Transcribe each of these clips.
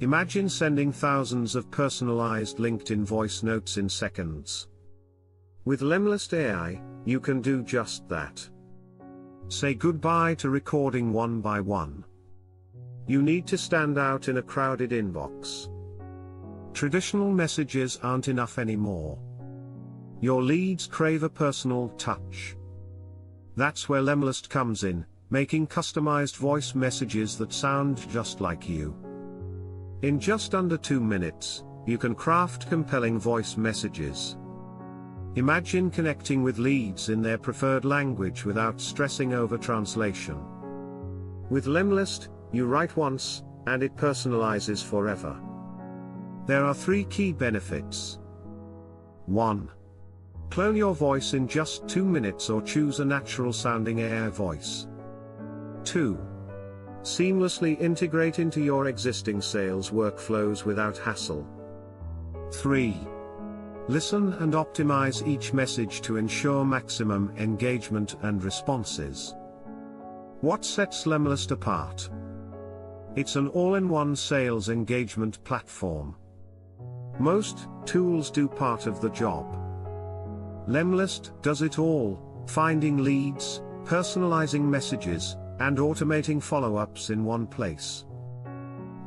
Imagine sending thousands of personalized LinkedIn voice notes in seconds. With lemlist AI, you can do just that. Say goodbye to recording one by one. You need to stand out in a crowded inbox. Traditional messages aren't enough anymore. Your leads crave a personal touch. That's where lemlist comes in, making customized voice messages that sound just like you. In just under 2 minutes, you can craft compelling voice messages. Imagine connecting with leads in their preferred language without stressing over translation. With lemlist, you write once, and it personalizes forever. There are 3 key benefits. 1. Clone your voice in just 2 minutes or choose a natural-sounding AI voice. 2. Seamlessly integrate into your existing sales workflows without hassle. 3. Listen and optimize each message to ensure maximum engagement and responses. What sets lemlist apart? It's an all-in-one sales engagement platform. Most tools do part of the job. Lemlist does it all, finding leads, personalizing messages, and automating follow-ups in one place.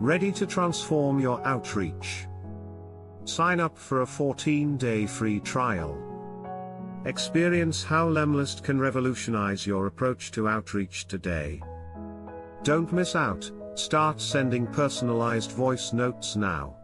Ready to transform your outreach? Sign up for a 14-day free trial. Experience how lemlist can revolutionize your approach to outreach today. Don't miss out, start sending personalized voice notes now.